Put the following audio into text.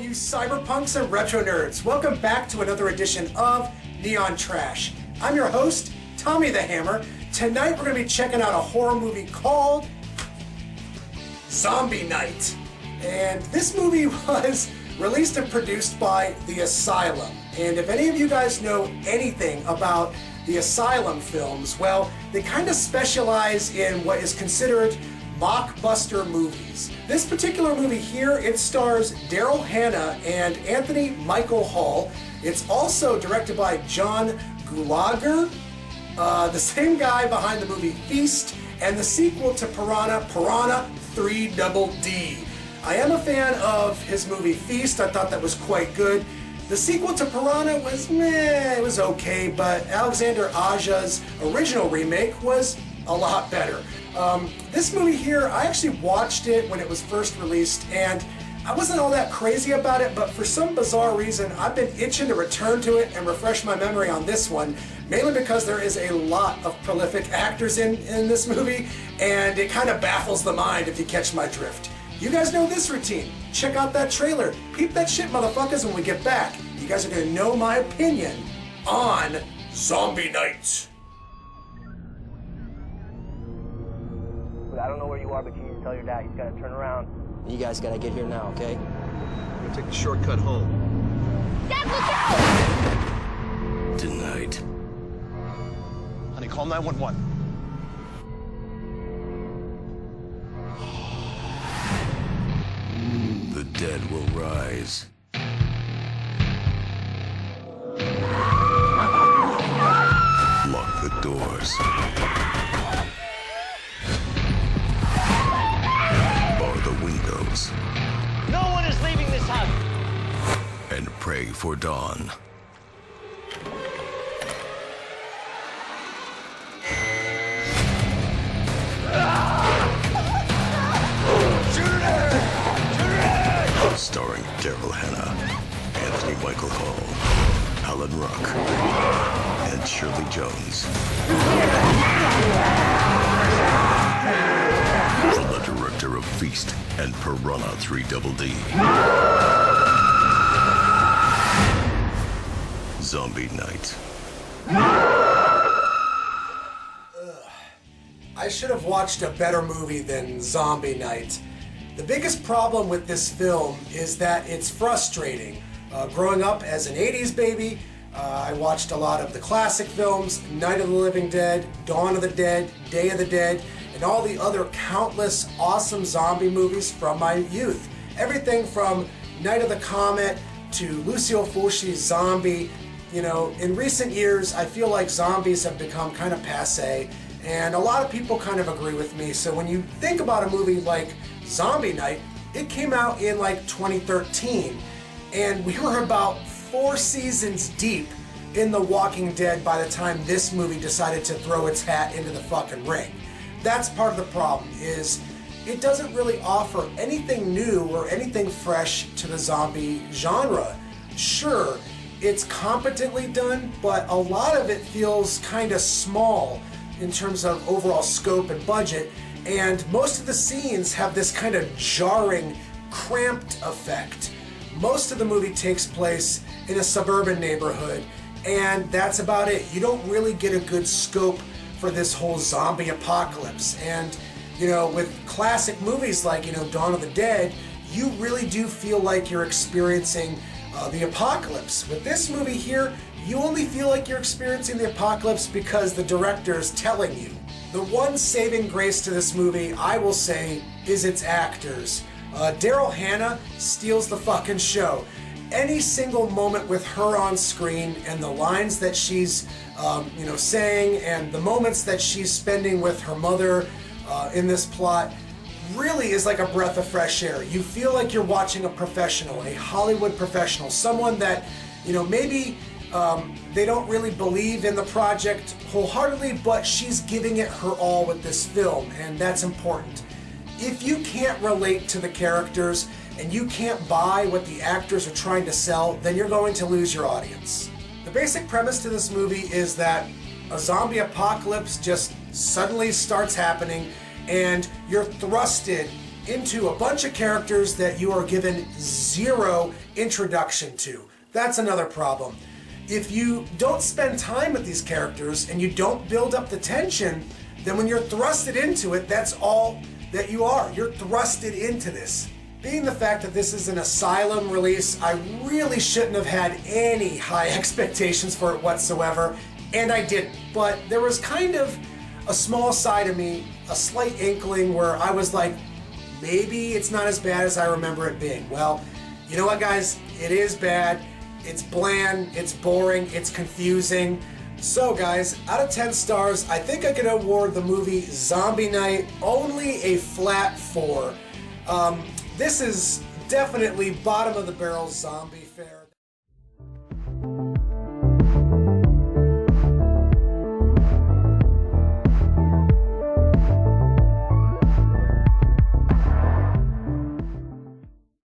you cyberpunks and retro nerds. Welcome back to another edition of Neon Trash. I'm your host, Tommy the Hammer. Tonight we're going to be checking out a horror movie called Zombie Night. And this movie was released and produced by The Asylum. And if any of you guys know anything about the Asylum films, well, they kind of specialize in what is considered mockbuster movies. This particular movie here, it stars Daryl Hannah and Anthony Michael Hall. It's also directed by John Gulager, the same guy behind the movie Feast and the sequel to Piranha 3 Double D. I am a fan of his movie Feast. I thought that was quite good. The sequel to Piranha was meh, it was okay, but Alexander Aja's original remake was a lot better. This movie here, I actually watched it when it was first released, and I wasn't all that crazy about it, but for some bizarre reason, I've been itching to return to it and refresh my memory on this one, mainly because there is a lot of prolific actors in this movie, and it kind of baffles the mind if you catch my drift. You guys know this routine. Check out that trailer. Peep that shit, motherfuckers, when we get back. You guys are going to know my opinion on Zombie Night. I don't know where you are, but you need to tell your dad he's got to turn around. You guys got to get here now, okay? We're gonna take the shortcut home. Dad, look out! Tonight. Honey, call 911. The dead will rise. Lock the doors. Bar the windows. No one is leaving this house. And pray for dawn. Starring Daryl Hannah, Anthony Michael Hall, Alan Ruck, and Shirley Jones. From the director of Feast and Piranha 3 Double D. Zombie Night. I should have watched a better movie than Zombie Night. The biggest problem with this film is that it's frustrating. Growing up as an 80s baby, I watched a lot of the classic films, Night of the Living Dead, Dawn of the Dead, Day of the Dead, and all the other countless awesome zombie movies from my youth. Everything from Night of the Comet to Lucio Fulci's Zombie. You know, in recent years, I feel like zombies have become kind of passé, and a lot of people kind of agree with me. So when you think about a movie like Zombie Night, it came out in like 2013, and we were about 4 seasons deep in The Walking Dead by the time this movie decided to throw its hat into the fucking ring. That's part of the problem, is it doesn't really offer anything new or anything fresh to the zombie genre. Sure, it's competently done, but a lot of it feels kind of small in terms of overall scope and budget, and most of the scenes have this kind of jarring, cramped effect. Most of the movie takes place in a suburban neighborhood, and that's about it. You don't really get a good scope for this whole zombie apocalypse. And, you know, with classic movies like, you know, Dawn of the Dead, you really do feel like you're experiencing the apocalypse. With this movie here, you only feel like you're experiencing the apocalypse because the director's telling you. The one saving grace to this movie, I will say, is its actors. Daryl Hannah steals the fucking show. Any single moment with her on screen and the lines that she's, saying, and the moments that she's spending with her mother in this plot really is like a breath of fresh air. You feel like you're watching a professional, a Hollywood professional, someone that, you know, maybe they don't really believe in the project wholeheartedly, but she's giving it her all with this film, and that's important. If you can't relate to the characters and you can't buy what the actors are trying to sell, then you're going to lose your audience. The basic premise to this movie is that a zombie apocalypse just suddenly starts happening, and you're thrusted into a bunch of characters that you are given zero introduction to. That's another problem. If you don't spend time with these characters and you don't build up the tension, then when you're thrusted into it, that's all that you are. You're thrusted into this. Being the fact that this is an Asylum release, I really shouldn't have had any high expectations for it whatsoever, and I didn't. But there was kind of a small side of me, a slight inkling where I was like, maybe it's not as bad as I remember it being. Well, you know what, guys? It is bad. It's bland, it's boring, it's confusing. So guys, out of 10 stars, I think I could award the movie Zombie Night only a flat 4. This is definitely bottom of the barrel zombie fare.